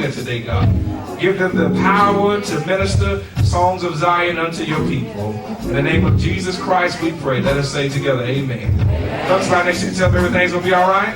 today, God. Give them the power to minister songs of Zion unto your people. In the name of Jesus Christ, we pray. Let us say together, amen. Folks, right next to you, tell them everything's going to be all right.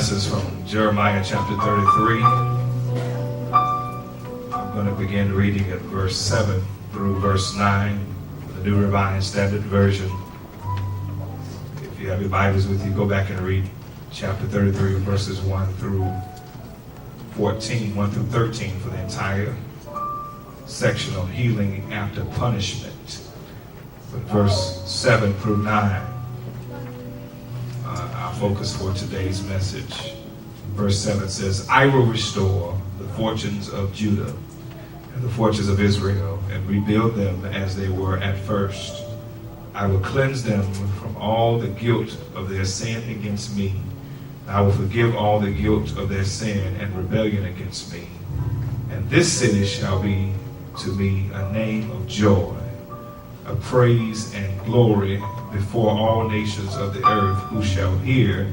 message from Jeremiah chapter 33. I'm going to begin reading at verse 7 through verse 9, the New Revised Standard Version. If you have your Bibles with you, go back and read chapter 33, verses 1 through 14, 1 through 13 for the entire section on healing after punishment. But verse 7 through 9. Our focus for today's message. Verse 7 says, I will restore the fortunes of Judah and the fortunes of Israel and rebuild them as they were at first. I will cleanse them from all the guilt of their sin against me. I will forgive all the guilt of their sin and rebellion against me. And this city shall be to me a name of joy, of praise and glory before all nations of the earth, who shall hear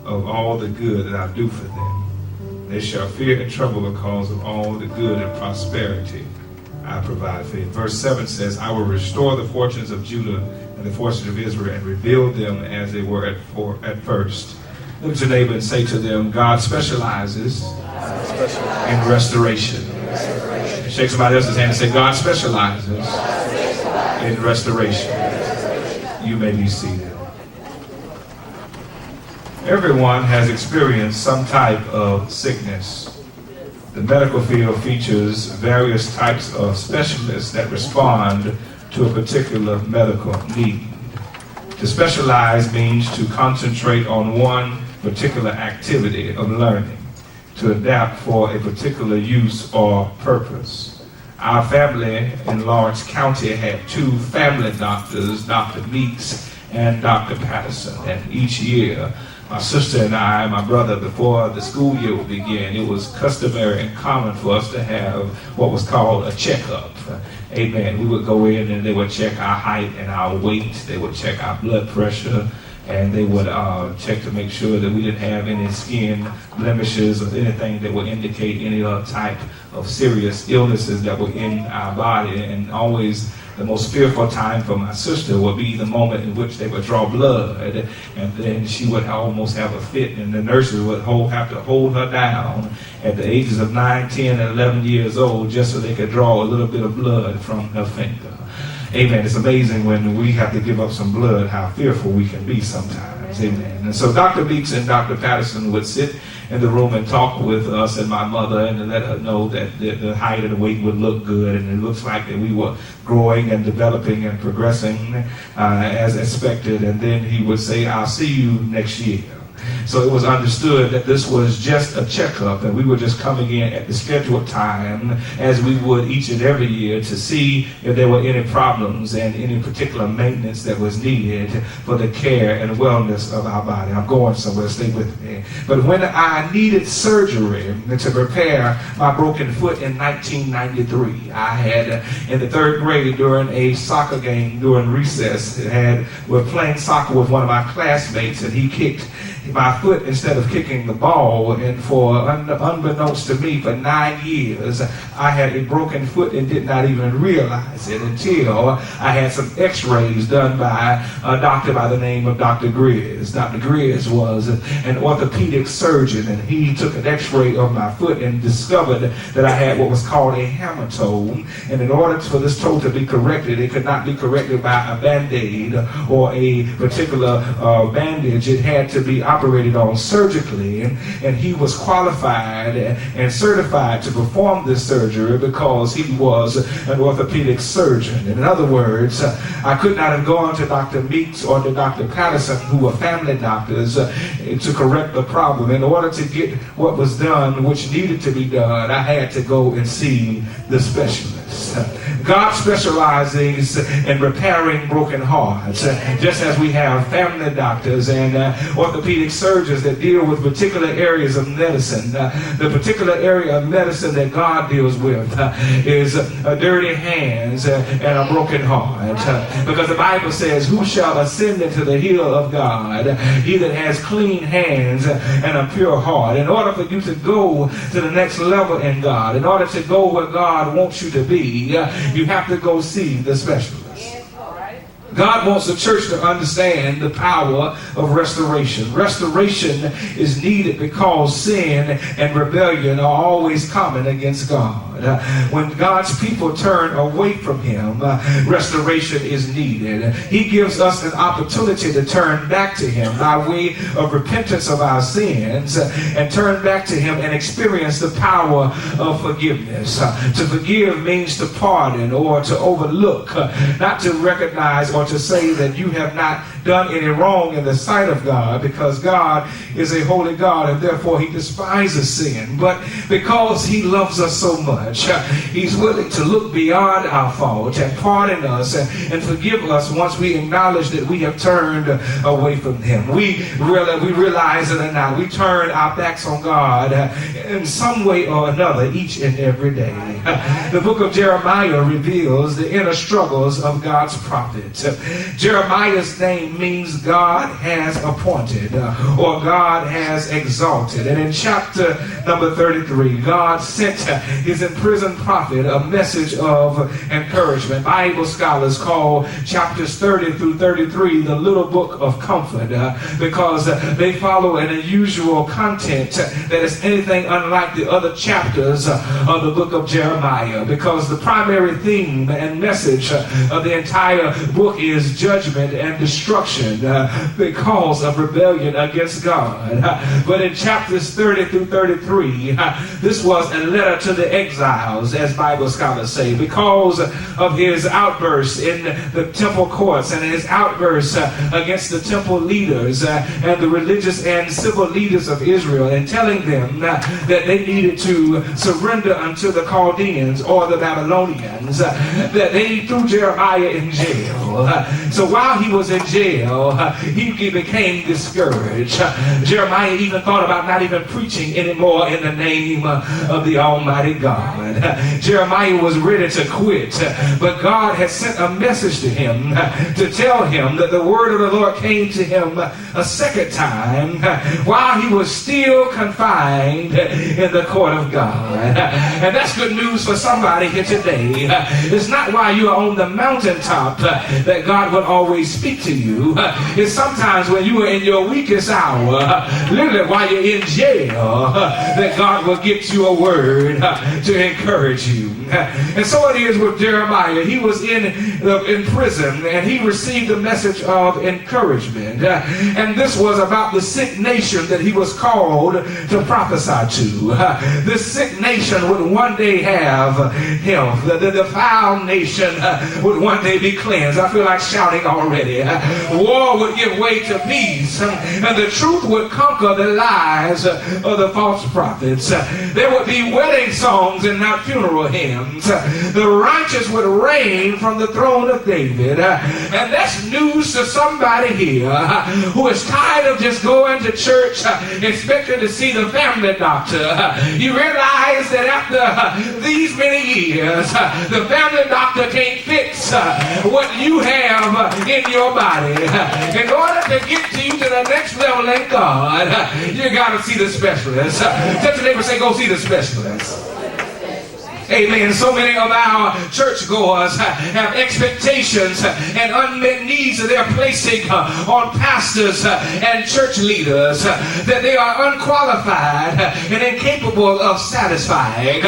of all the good that I do for them. They shall fear and tremble because of all the good and prosperity I provide for them. Verse 7 says, I will restore the fortunes of Judah and the fortunes of Israel and rebuild them as they were at first. Look at your neighbor and say to them, God specializes in restoration. Shake somebody else's hand and say, God specializes in restoration. You may be seated. Everyone has experienced some type of sickness. The medical field features various types of specialists that respond to a particular medical need. To specialize means to concentrate on one particular activity of learning, to adapt for a particular use or purpose. Our family in Lawrence County had two family doctors, Dr. Meeks and Dr. Patterson. And each year, my sister and I, my brother, before the school year would begin, it was customary and common for us to have what was called a checkup. Amen. We would go in and they would check our height and our weight. They would check our blood pressure. And they would check to make sure that we didn't have any skin blemishes or anything that would indicate any other type of serious illnesses that were in our body. And always the most fearful time for my sister would be the moment in which they would draw blood. And then she would almost have a fit, and the nurses would have to hold her down at the ages of 9, 10, and 11 years old just so they could draw a little bit of blood from her finger. Amen. It's amazing when we have to give up some blood, how fearful we can be sometimes. Amen. And so Dr. Meeks and Dr. Patterson would sit in the room and talk with us and my mother and let her know that the height and the weight would look good, and it looks like that we were growing and developing and progressing as expected. And then he would say, I'll see you next year. So it was understood that this was just a checkup, and we were just coming in at the scheduled time as we would each and every year to see if there were any problems and any particular maintenance that was needed for the care and wellness of our body. I'm going somewhere, stay with me. But when I needed surgery to repair my broken foot in 1993, I had in the 3rd grade during a soccer game during recess, we're playing soccer with one of my classmates, and he kicked my foot instead of kicking the ball, and for unbeknownst to me, for 9 years I had a broken foot and did not even realize it until I had some x-rays done by a doctor by the name of Dr. Grizz. Dr. Grizz was an orthopedic surgeon, and he took an x-ray of my foot and discovered that I had what was called a hammer toe, and in order for this toe to be corrected, it could not be corrected by a band-aid or a particular bandage. It had to be operated on surgically, and he was qualified and certified to perform this surgery because he was an orthopedic surgeon. In other words, I could not have gone to Dr. Meeks or to Dr. Patterson, who were family doctors, to correct the problem. In order to get what was done, which needed to be done, I had to go and see the specialist. God specializes in repairing broken hearts, just as we have family doctors and orthopedic surgeons that deal with particular areas of medicine. The particular area of medicine that God deals with is dirty hands and a broken heart. Because the Bible says, who shall ascend into the hill of God? He that has clean hands and a pure heart. In order for you to go to the next level in God, in order to go where God wants you to be, you have to go see the specialist. God wants the church to understand the power of restoration. Restoration is needed because sin and rebellion are always common against God. When God's people turn away from him, restoration is needed. He gives us an opportunity to turn back to him by way of repentance of our sins and turn back to him and experience the power of forgiveness. To forgive means to pardon or to overlook, not to recognize or to say that you have not done any wrong in the sight of God, because God is a holy God and therefore he despises sin. But because he loves us so much, he's willing to look beyond our fault and pardon us and forgive us once we acknowledge that we have turned away from him. We realize it or not, we turn our backs on God in some way or another each and every day. The book of Jeremiah reveals the inner struggles of God's prophet. Jeremiah's name means God has appointed or God has exalted. And in chapter number 33, God sent his imprisoned prophet a message of encouragement. Bible scholars call chapters 30 through 33 the little book of comfort because they follow an unusual content that is anything unlike the other chapters of the book of Jeremiah, because the primary theme and message of the entire book is judgment and destruction because of rebellion against God. But in chapters 30 through 33, this was a letter to the exiles, as Bible scholars say, because of his outbursts in the temple courts and his outbursts against the temple leaders and the religious and civil leaders of Israel, and telling them that they needed to surrender unto the Chaldeans or the Babylonians, that they threw Jeremiah in jail. So while he was in jail, he became discouraged. Jeremiah even thought about not even preaching anymore in the name of the Almighty God. Jeremiah was ready to quit, but God had sent a message to him to tell him that the word of the Lord came to him a second time while he was still confined in the court of God. And that's good news for somebody here today. It's not while you are on the mountaintop that God will always speak to you. It's sometimes when you are in your weakest hour, literally while you're in jail, that God will get you a word to encourage you. And so it is with Jeremiah. He was in prison and he received a message of encouragement. And this was about the sick nation that he was called to prophesy to. This sick nation would one day have health. The defiled nation would one day be cleansed. I feel like shouting already. War would give way to peace, and the truth would conquer the lies of the false prophets. There would be wedding songs and not funeral hymns. The righteous would reign from the throne of David. And that's news to somebody here who is tired of just going to church expecting to see the family doctor. You realize that after these many years, the family doctor can't fix what you have in your body. In order to get you to the next level in God, you got to see the specialist. Tell your neighbor, say, go see the specialist. Amen. So many of our churchgoers have expectations and unmet needs that they're placing on pastors and church leaders that they are unqualified and incapable of satisfying.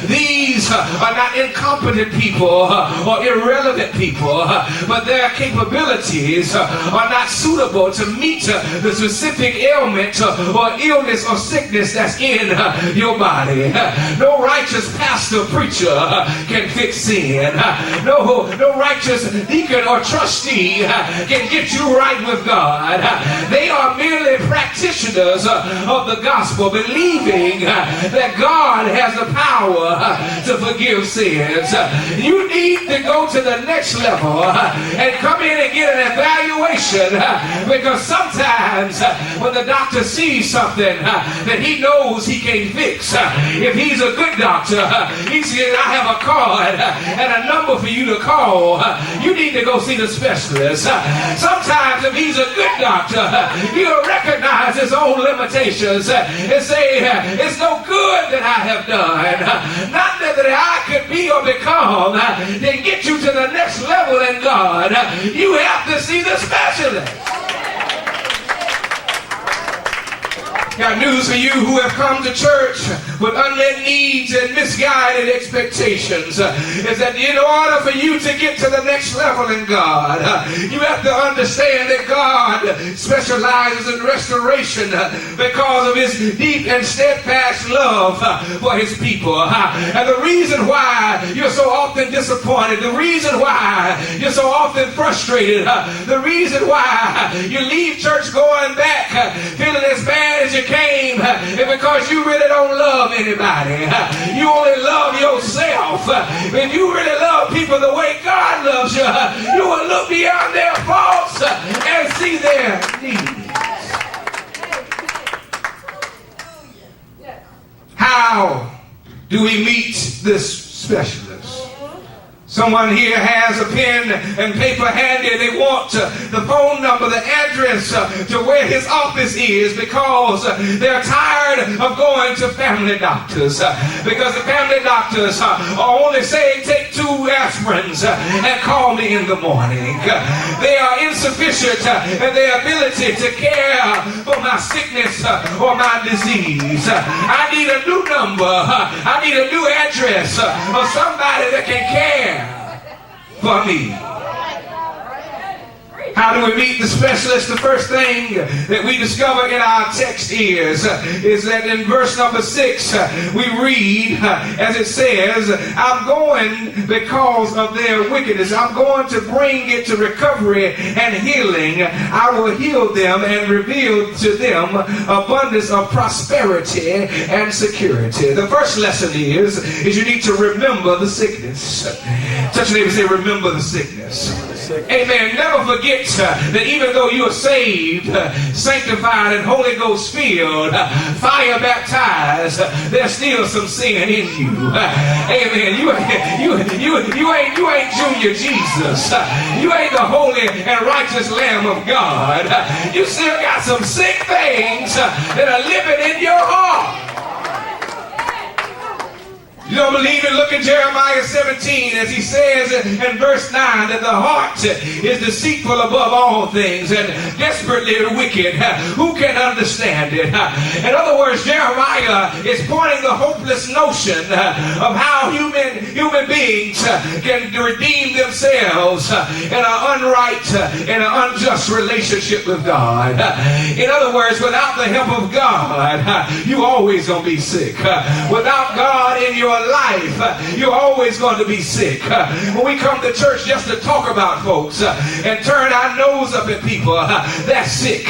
These are not incompetent people or irrelevant people, but their capabilities are not suitable to meet the specific ailment or illness or sickness that's in your body. No righteous pastor, preacher can fix sin. No righteous deacon or trustee can get you right with God. They are merely practitioners of the gospel, believing that God has the power to forgive sins. You need to go to the next level and come in and get an evaluation, because sometimes when the doctor sees something that he knows he can't fix, if he's a good doctor, he says, I have a card and a number for you to call. You need to go see the specialist. Sometimes if he's a good doctor, he'll recognize his own limitations and say, it's no good that I have done. Not that I could be or to become to get you to the next level in God, you have to see the specialist. Got news for you who have come to church with unmet needs and misguided expectations. Is that in order for you to get to the next level in God, you have to understand that God specializes in restoration because of his deep and steadfast love for his people. And the reason why you're so often disappointed, the reason why you're so often frustrated, the reason why you leave church going back feeling as bad as you came is because you really don't love anybody. You only love yourself. If you really love people the way God loves you, you will look beyond their faults and see their needs. How do we meet this specialist? Someone here has a pen and paper handy. They want the phone number, the address to where his office is because they're tired of going to family doctors. Because the family doctors are only saying take 2 aspirins and call me in the morning. They are insufficient in their ability to care for my sickness or my disease. I need a new number. I need a new address of somebody that can care for me. How do we meet the specialist? The first thing that we discover in our text is that in verse number 6 we read as it says, I'm going because of their wickedness. I'm going to bring it to recovery and healing. I will heal them and reveal to them abundance of prosperity and security. The first lesson is you need to remember the sickness. Touch your neighbor and say, remember the sickness. Amen. Never forget that even though you are saved, sanctified, and Holy Ghost filled, fire baptized, there's still some sin in you. Amen. You ain't Junior Jesus. You ain't the holy and righteous Lamb of God. You still got some sick things that are living in your heart. You don't believe it? Look at Jeremiah 17 as he says in verse 9 that the heart is deceitful above all things and desperately wicked. Who can understand it? In other words, Jeremiah is pointing the hopeless notion of how human beings can redeem themselves in an unright and an unjust relationship with God. In other words, without the help of God, you always gonna be sick. Without God in your life, you're always going to be sick. When we come to church just to talk about folks and turn our nose up at people, that's sick.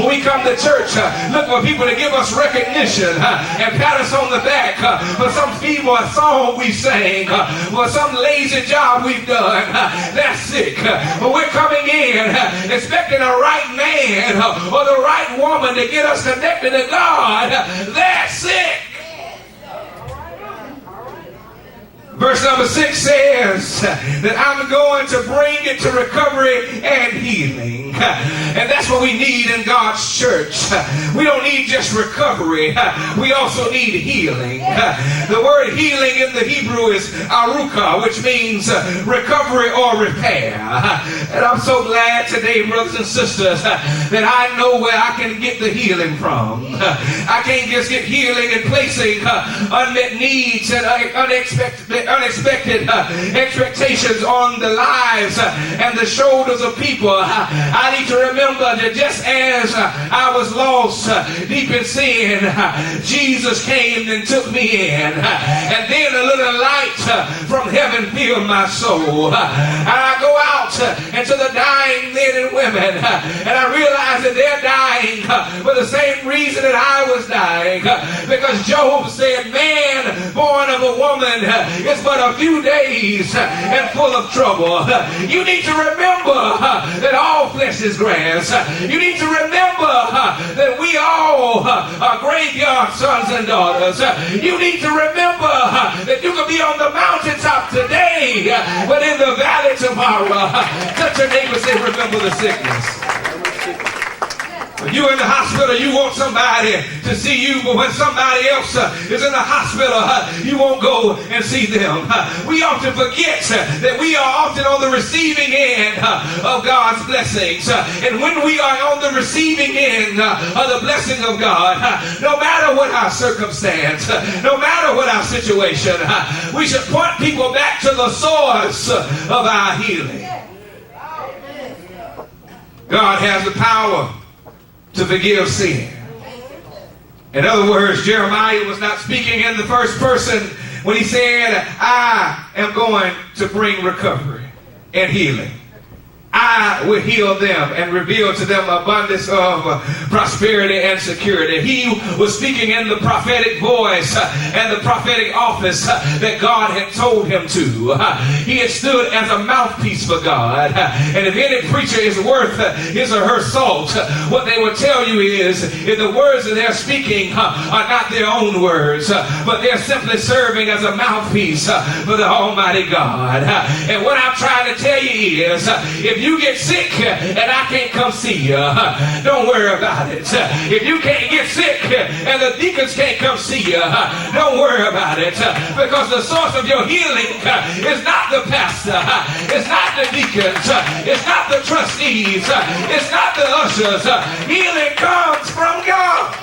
When we come to church, look for people to give us recognition and pat us on the back for some feeble song we sang, for some lazy job we've done, that's sick. When we're coming in expecting a right man or the right woman to get us connected to God, that's sick. Verse number 6 says that I'm going to bring it to recovery and healing. And that's what we need in God's church. We don't need just recovery. We also need healing. The word healing in the Hebrew is aruka, which means recovery or repair. And I'm so glad today, brothers and sisters, that I know where I can get the healing from. I can't just get healing in placing unmet needs and unexpected expectations on the lives and the shoulders of people. I need to remember that just as I was lost deep in sin, Jesus came and took me in, and then a little light from heaven filled my soul. And I go out into the dying men and women, and I realize that they're dying for the same reason that I was dying, because Job said, man born of a woman is but a few days and full of trouble. You need to remember that all flesh is grass. You need to remember that we all are graveyard sons and daughters. You need to remember that you can be on the mountaintop today, but in the valley tomorrow. Touch your neighbor, say, remember the sickness. When you're in the hospital, you want somebody to see you, but when somebody else is in the hospital, you won't go and see them. We often forget that we are often on the receiving end of God's blessings. And when we are on the receiving end of the blessing of God, no matter what our circumstance, no matter what our situation, we should point people back to the source of our healing. God has the power to forgive sin. In other words, Jeremiah was not speaking in the first person when he said, I am going to bring recovery and healing. I will heal them and reveal to them abundance of prosperity and security. He was speaking in the prophetic voice and the prophetic office that God had told him to. He had stood as a mouthpiece for God. And if any preacher is worth his or her salt, what they will tell you is if the words that they're speaking are not their own words, but they're simply serving as a mouthpiece for the Almighty God. And what I'm trying to tell you is, if you get sick and I can't come see you, don't worry about it. If you can't get sick and the deacons can't come see you, don't worry about it. Because the source of your healing is not the pastor, it's not the deacons, it's not the trustees, it's not the ushers. Healing comes from God.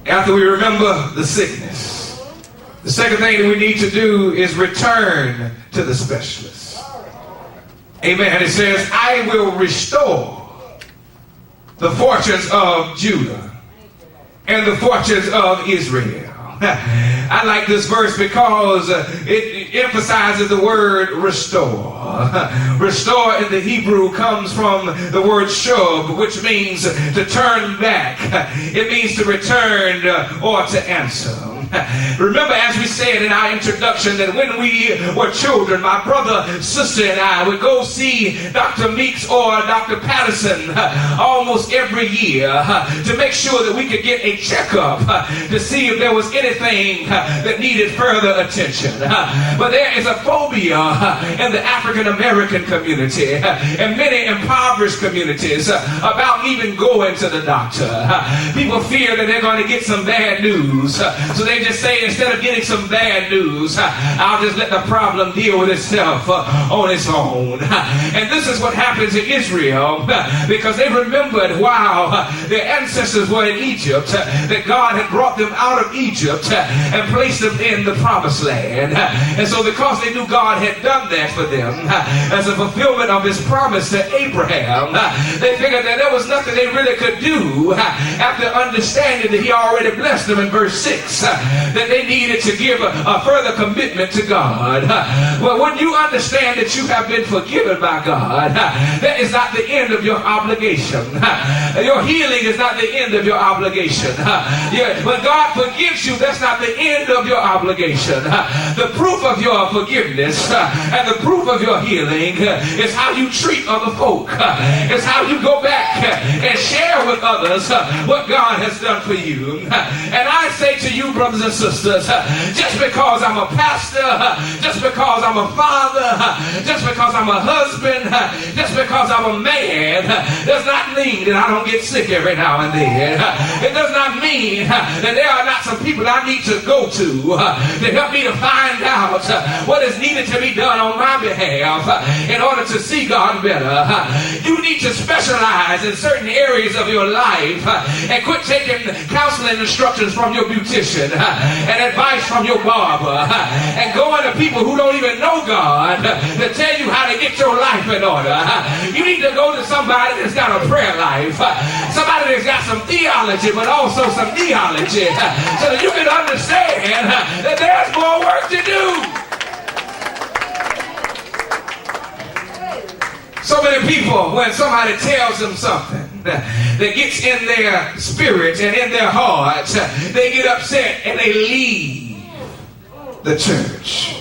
After we remember the sickness, the second thing that we need to do is return to the specialist. Amen. It says, I will restore the fortunes of Judah and the fortunes of Israel. I like this verse because it emphasizes the word restore. Restore in the Hebrew comes from the word shub, which means to turn back. It means to return or to answer. Remember, as we said in our introduction, that when we were children, my brother, sister, and I would go see Dr. Meeks or Dr. Patterson almost every year to make sure that we could get a checkup to see if there was anything that needed further attention. But there is a phobia in the African American community and many impoverished communities about even going to the doctor. People fear that they're going to get some bad news, so they just say, instead of getting some bad news, I'll just let the problem deal with itself on its own. And this is what happened to Israel, because they remembered while their ancestors were in Egypt that God had brought them out of Egypt and placed them in the promised land. And so because they knew God had done that for them as a fulfillment of his promise to Abraham, they figured that there was nothing they really could do after understanding that he already blessed them in verse 6, that they needed to give a further commitment to God. Well, when you understand that you have been forgiven by God, that is not the end of your obligation. Your healing is not the end of your obligation. When God forgives you, that's not the end of your obligation. The proof of your forgiveness and the proof of your healing is how you treat other folk. It's how you go back and share with others what God has done for you. And I say to you, brothers and sisters, just because I'm a pastor, just because I'm a father, just because I'm a husband, just because I'm a man, does not mean that I don't get sick every now and then. It does not mean that there are not some people I need to go to help me to find out what is needed to be done on my behalf in order to see God better. You need to specialize in certain areas of your life and quit taking counseling instructions from your beautician and advice from your barber and going to people who don't even know God to tell you how to get your life in order. You need to go to somebody that's got a prayer life, somebody that's got some theology but also some theology, so that you can understand that there's more work to do. So many people, when somebody tells them something that gets in their spirit and in their hearts, they get upset and they leave the church.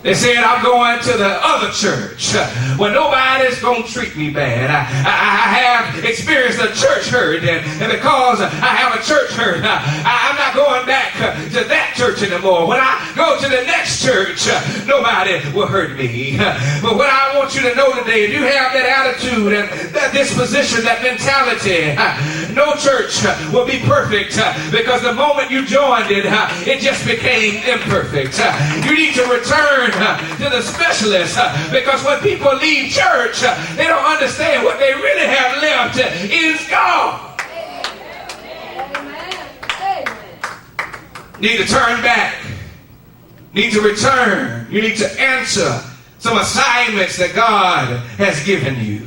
They said, I'm going to the other church where nobody's going to treat me bad. I have experienced a church hurt, and because I have a church hurt, I'm not going back to that church church anymore. When I go to the next church, nobody will hurt me. But what I want you to know today, if you have that attitude and that disposition, that mentality, no church will be perfect because the moment you joined it, it just became imperfect. You need to return to the specialist because when people leave church, they don't understand what they really have left is God. Need to turn back. Need to return. You need to answer some assignments that God has given you.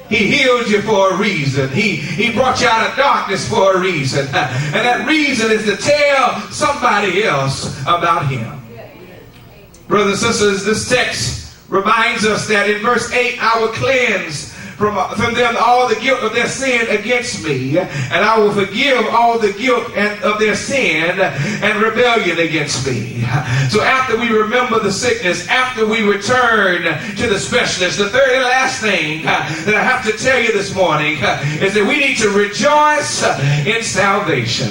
He healed you for a reason. He brought you out of darkness for a reason. And that reason is to tell somebody else about him. Brothers and sisters, this text reminds us that in verse 8, I will cleanse from them all the guilt of their sin against me, and I will forgive all the guilt of their sin and rebellion against me. So after we remember the sickness, after we return to the specialist, the third and last thing that I have to tell you this morning is that we need to rejoice in salvation.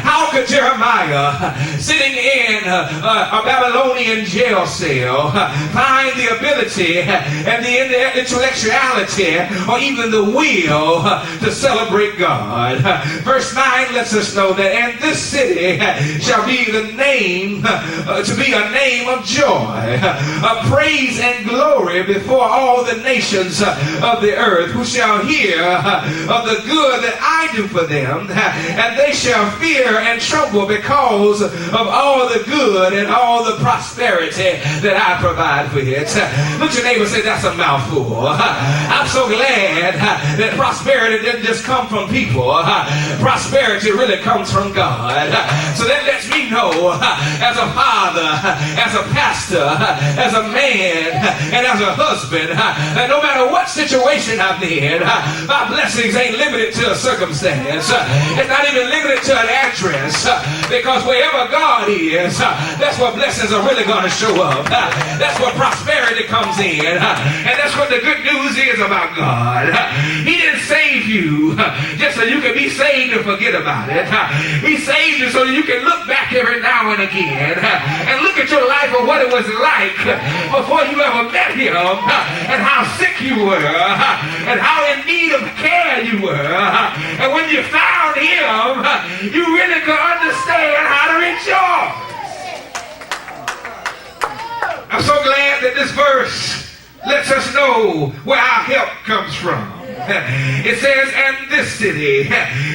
How could Jeremiah, sitting in a Babylonian jail cell, find the ability and the intellectuality or even the will to celebrate God? Verse 9 lets us know that, and this city shall be the name, to be a name of joy, of praise and glory before all the nations of the earth, who shall hear of the good that I do for them, and they shall fear and tremble because of all the good and all the prosperity that I provide for it. Look at your neighbor and say, that's a mouthful. I'm so glad that prosperity didn't just come from people. Prosperity really comes from God. So that lets me know, as a father, as a pastor, as a man, and as a husband, that no matter what situation I'm in, my blessings ain't limited to a circumstance. It's not even limited to an address, because wherever God is, that's where blessings are really going to show up. That's where prosperity comes in, and that's what the good news is about God. He didn't save you just so you can be saved and forget about it. He saved you so that you can look back every now and again and look at your life of what it was like before you ever met him, and how sick you were, and how in need of care you were. And when you found him, you really could understand how to rejoice. I'm so glad that this verse lets us know where our help comes from. It says, and this city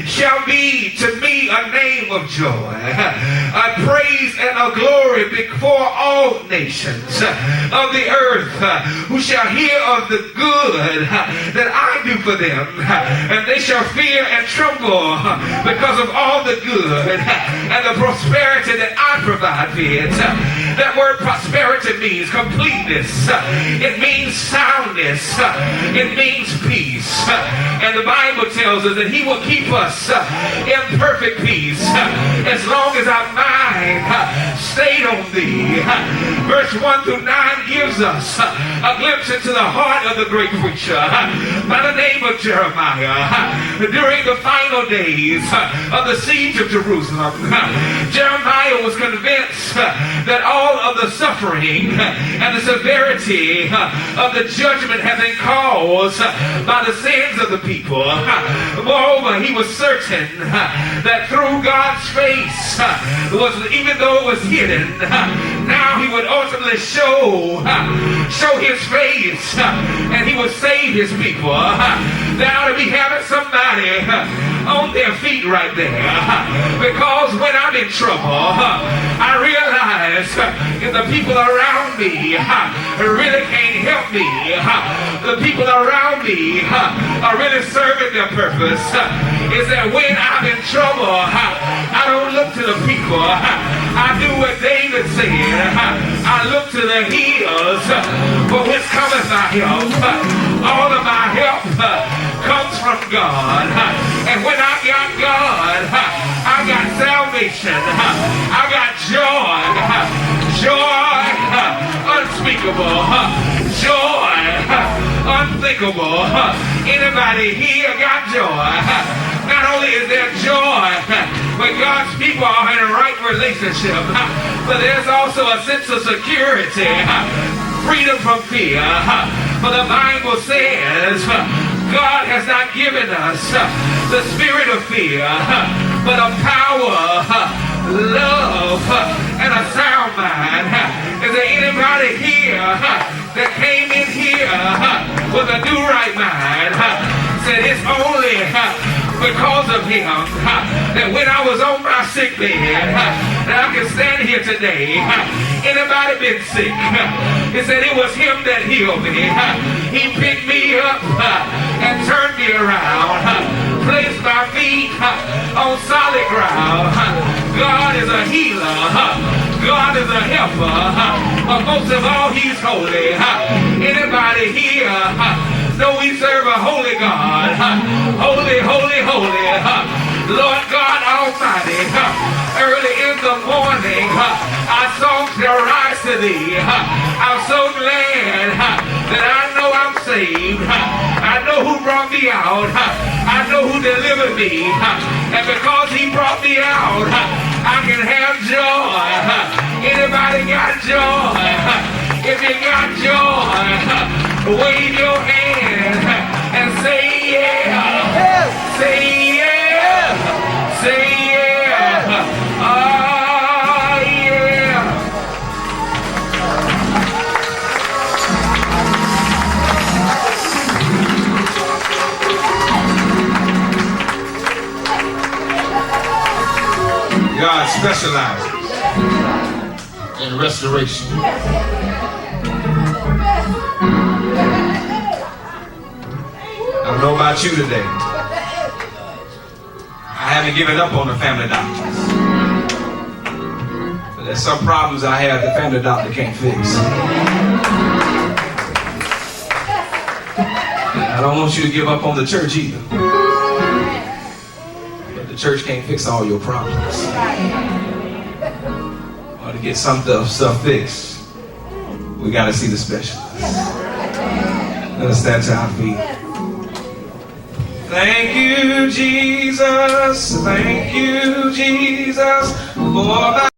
shall be to me a name of joy, a praise and a glory before all nations of the earth, who shall hear of the good that I do for them, and they shall fear and tremble because of all the good and the prosperity that I provide for it. That word prosperity means completeness. It means soundness. It means peace. And the Bible tells us that he will keep us in perfect peace as long as our mind stayed on thee. Verse 1 through 9 gives us a glimpse into the heart of the great preacher by the name of Jeremiah. During the final days of the siege of Jerusalem, Jeremiah was convinced that all of the suffering and the severity of the judgment had been caused by the sins of the people. Moreover, he was certain that through God's face, even though it was hidden, now he would ultimately show his face, and he would save his people. There ought to be having somebody on their feet right there, because when I'm in trouble, I realize if the people around me really can't help me, the people around me are really serving their purpose, is that when I'm in trouble, I don't look to the people. I do what David said. I look to the hills, for whence cometh my help. All of my help comes from God. And when I got God, I got salvation. I got joy. Joy unspeakable. Joy unthinkable. Anybody here got joy? Not only is there joy, when God's people are in a right relationship. But there's also a sense of security, freedom from fear. For the Bible says God has not given us the spirit of fear, but of power, love, and a sound mind. Is there anybody here that came in here with a new right mind? Said it's only because of him that when I was on my sick bed that I can stand here today. Anybody been sick? He said it was him that healed me. He picked me up and turned me around, placed my feet on solid ground. God is a healer. God is a helper. But most of all, he's holy. Anybody here know we serve a holy God? Holy, holy, holy. Lord God Almighty. Early in the morning, our songs shall rise to thee. I'm so glad that I know I'm saved. I know who brought me out. I know who delivered me. And because he brought me out, I can have joy. Anybody got joy? If you got joy, wave your hand and say yeah. Say yeah. Say yeah. Oh yeah. God specializes in restoration. I don't know about you today. I haven't given up on the family doctors. But there's some problems I have the family doctor can't fix. I don't want you to give up on the church either. But the church can't fix all your problems. Or to get some stuff fixed, we got to see the specialist. Let us stand to our feet. Thank you, Jesus. Thank you, Jesus, for